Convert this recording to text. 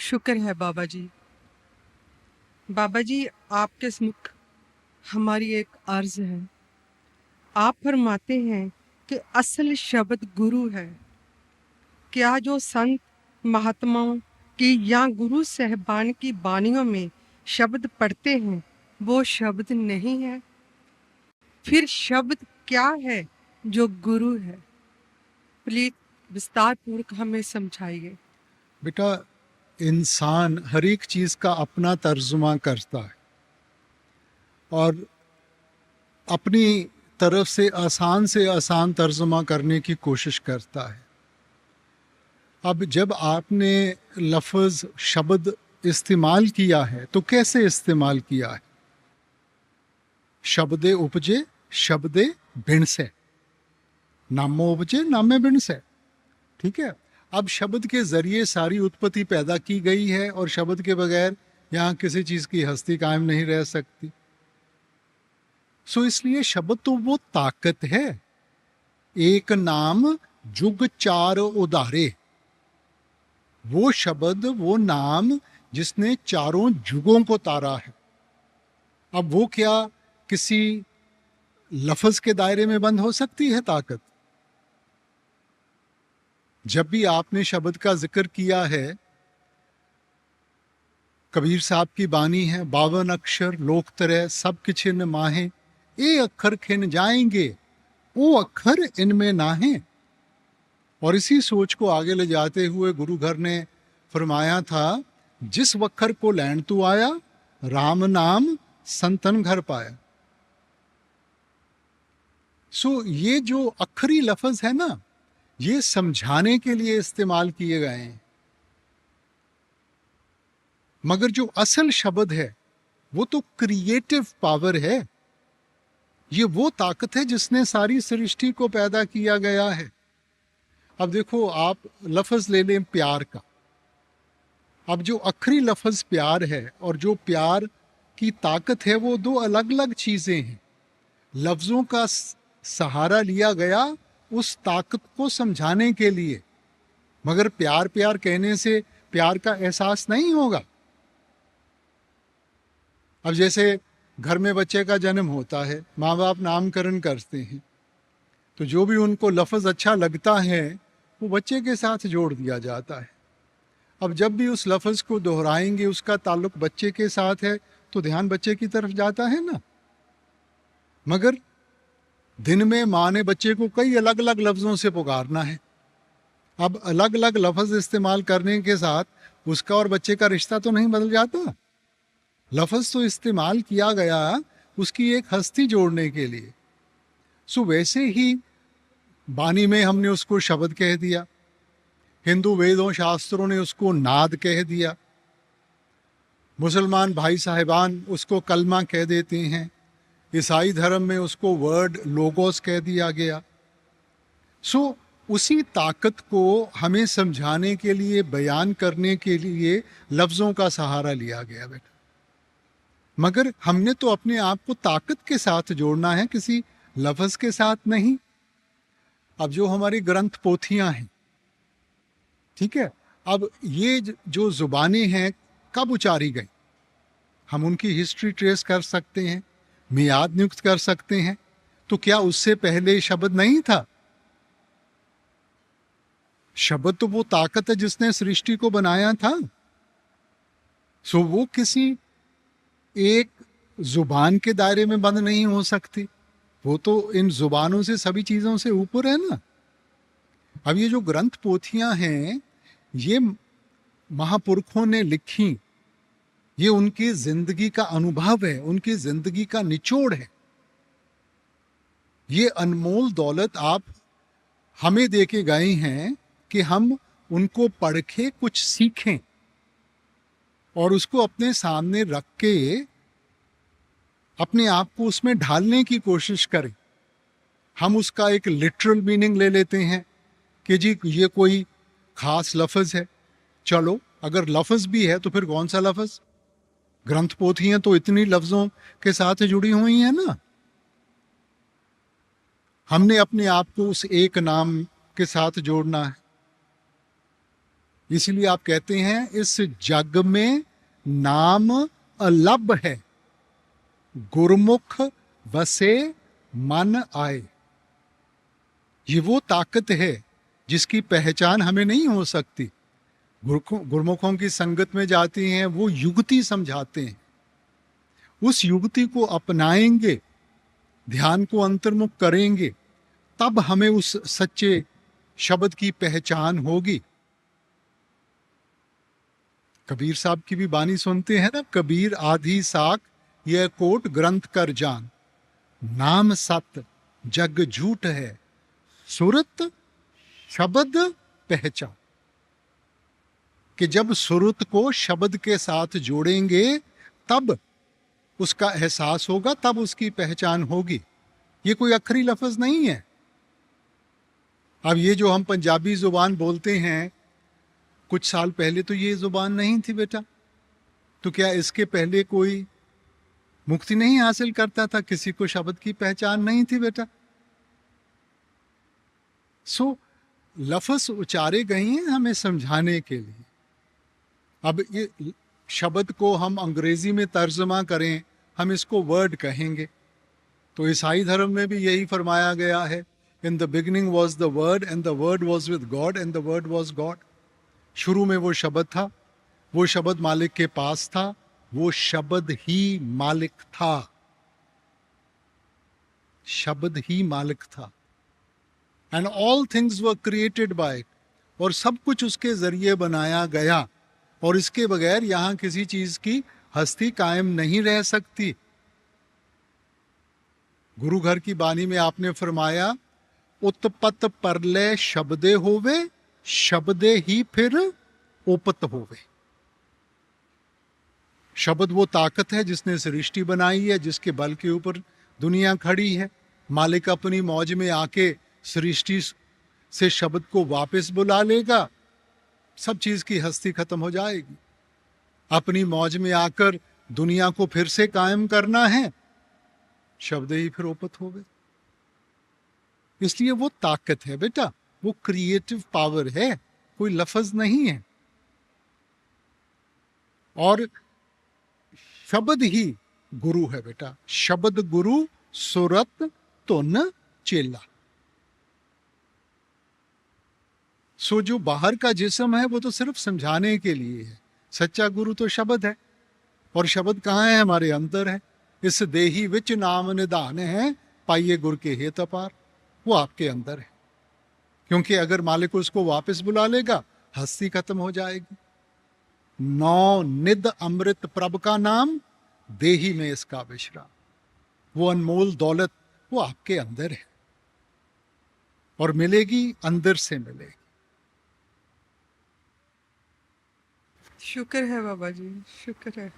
शुक्र है बाबा जी। बाबा जी, आपके समुख हमारी एक अर्ज है। आप फरमाते हैं कि असल शब्द गुरु है। क्या जो संत महात्माओं की या गुरु साहिबान की बानियों में शब्द पढ़ते हैं वो शब्द नहीं है? फिर शब्द क्या है जो गुरु है? प्लीज विस्तार पूर्वक हमें समझाइए। बेटा, इंसान हर एक चीज का अपना तर्जुमा करता है और अपनी तरफ से आसान तर्जुमा करने की कोशिश करता है। अब जब आपने लफ्ज़ शब्द इस्तेमाल किया है तो कैसे इस्तेमाल किया है? शब्दे उपजे शब्दे भिण से, नामो उपजे नामे भिण से। ठीक है। अब शब्द के जरिए सारी उत्पत्ति पैदा की गई है और शब्द के बगैर यहाँ किसी चीज की हस्ती कायम नहीं रह सकती। सो इसलिए शब्द तो वो ताकत है। एक नाम जुग चार उधारे, वो शब्द वो नाम जिसने चारों जुगों को तारा है। अब वो क्या किसी लफ्ज के दायरे में बंद हो सकती है ताकत? जब भी आपने शब्द का जिक्र किया है, कबीर साहब की बानी है, 52 अक्षर लोक तरह सब किछिन माहे, ए अक्षर खिन जाएंगे वो अक्षर इनमें नाहे। और इसी सोच को आगे ले जाते हुए गुरु घर ने फरमाया था, जिस वक्खर को लैंड तू आया, राम नाम संतन घर पाया। सो ये जो अखरी लफ्ज है ना, ये समझाने के लिए इस्तेमाल किए गए हैं, मगर जो असल शब्द है वो तो क्रिएटिव पावर है। ये वो ताकत है जिसने सारी सृष्टि को पैदा किया गया है। अब देखो, आप लफ्ज ले लें प्यार का। अब जो अखरी लफ्ज प्यार है और जो प्यार की ताकत है, वो दो अलग अलग चीजें हैं। लफ्जों का सहारा लिया गया उस ताकत को समझाने के लिए, मगर प्यार प्यार कहने से प्यार का एहसास नहीं होगा। अब जैसे घर में बच्चे का जन्म होता है, माँ बाप नामकरण करते हैं, तो जो भी उनको लफ्ज अच्छा लगता है वो बच्चे के साथ जोड़ दिया जाता है। अब जब भी उस लफ्ज को दोहराएंगे, उसका ताल्लुक बच्चे के साथ है, तो ध्यान बच्चे की तरफ जाता है ना। मगर दिन में माँ ने बच्चे को कई अलग अलग लफ्जों से पुकारना है। अब अलग अलग लफ्ज इस्तेमाल करने के साथ उसका और बच्चे का रिश्ता तो नहीं बदल जाता। लफ्ज तो इस्तेमाल किया गया उसकी एक हस्ती जोड़ने के लिए। सो वैसे ही बानी में हमने उसको शब्द कह दिया, हिंदू वेदों शास्त्रों ने उसको नाद कह दिया, मुसलमान भाई साहिबान उसको कलमा कह देते हैं, ईसाई धर्म में उसको वर्ड लोगोस कह दिया गया। सो उसी ताकत को हमें समझाने के लिए, बयान करने के लिए लफ्जों का सहारा लिया गया बेटा। मगर हमने तो अपने आप को ताकत के साथ जोड़ना है, किसी लफ्ज के साथ नहीं। अब जो हमारी ग्रंथ पोथियां हैं, ठीक है, अब ये जो जुबानें हैं कब उचारी गई, हम उनकी हिस्ट्री ट्रेस कर सकते हैं, मियाद नियुक्त कर सकते हैं। तो क्या उससे पहले शब्द नहीं था? शब्द तो वो ताकत है जिसने सृष्टि को बनाया था। सो वो किसी एक जुबान के दायरे में बंद नहीं हो सकती, वो तो इन जुबानों से, सभी चीजों से ऊपर है ना। अब ये जो ग्रंथ पोथियां हैं, ये महापुरुषों ने लिखी, ये उनकी जिंदगी का अनुभव है, उनकी जिंदगी का निचोड़ है। ये अनमोल दौलत आप हमें देके गए हैं कि हम उनको पढ़ के कुछ सीखें और उसको अपने सामने रख के अपने आप को उसमें ढालने की कोशिश करें। हम उसका एक लिटरल मीनिंग ले लेते हैं कि जी ये कोई खास लफ्ज है। चलो, अगर लफ्ज भी है तो फिर कौन सा लफ्ज? ग्रंथ पोथियां तो इतनी लफ्जों के साथ जुड़ी हुई हैं ना। हमने अपने आप को उस एक नाम के साथ जोड़ना है। इसलिए आप कहते हैं इस जग में नाम अलभ है, गुरमुख बसे मन आए। ये वो ताकत है जिसकी पहचान हमें नहीं हो सकती। गुरमुखों की संगत में जाते हैं, वो युक्ति समझाते हैं, उस युक्ति को अपनाएंगे, ध्यान को अंतर्मुख करेंगे, तब हमें उस सच्चे शब्द की पहचान होगी। कबीर साहब की भी बानी सुनते हैं ना, कबीर आधी साख यह कोट ग्रंथ कर जान, नाम सत जग झूठ है, सुरत शब्द पहचान। कि जब सुरत को शब्द के साथ जोड़ेंगे तब उसका एहसास होगा, तब उसकी पहचान होगी। ये कोई अखरी लफ्ज नहीं है। अब ये जो हम पंजाबी जुबान बोलते हैं, कुछ साल पहले तो ये जुबान नहीं थी बेटा। तो क्या इसके पहले कोई मुक्ति नहीं हासिल करता था? किसी को शब्द की पहचान नहीं थी बेटा। सो लफ्ज उचारे गए हैं हमें समझाने के लिए। अब ये शब्द को हम अंग्रेजी में तर्जमा करें, हम इसको वर्ड कहेंगे। तो ईसाई धर्म में भी यही फरमाया गया है, in the beginning was the word and the word was with God and the word was God. शुरू में वो शब्द था, वो शब्द मालिक के पास था, वो शब्द ही मालिक था, शब्द ही मालिक था। And all things were created by it, और सब कुछ उसके जरिए बनाया गया, और इसके बगैर यहां किसी चीज की हस्ती कायम नहीं रह सकती। गुरु घर की बानी में आपने फरमाया, उत्पत परलय शब्दे होवे, शब्दे ही फिर उपत होवे। शब्द वो ताकत है जिसने सृष्टि बनाई है, जिसके बल के ऊपर दुनिया खड़ी है। मालिक अपनी मौज में आके सृष्टि से शब्द को वापस बुला लेगा, सब चीज की हस्ती खत्म हो जाएगी। अपनी मौज में आकर दुनिया को फिर से कायम करना है, शब्द ही फिर उपत हो गए। इसलिए वो ताकत है बेटा, वो क्रिएटिव पावर है, कोई लफ्ज नहीं है। और शब्द ही गुरु है बेटा, शब्द गुरु सुरत तुन चेला। सो जो बाहर का जिस्म है वो तो सिर्फ समझाने के लिए है, सच्चा गुरु तो शब्द है। और शब्द कहाँ है? हमारे अंदर है। इस देही विच नाम निधान है, पाइये गुर के हेत अपार। वो आपके अंदर है, क्योंकि अगर मालिक उसको वापस बुला लेगा, हस्ती खत्म हो जाएगी। नौ निध अमृत प्रभ का नाम, देही में इसका विश्राम। वो अनमोल दौलत वो आपके अंदर है, और मिलेगी, अंदर से मिलेगी। शुक्र है बाबा जी, शुक्र है।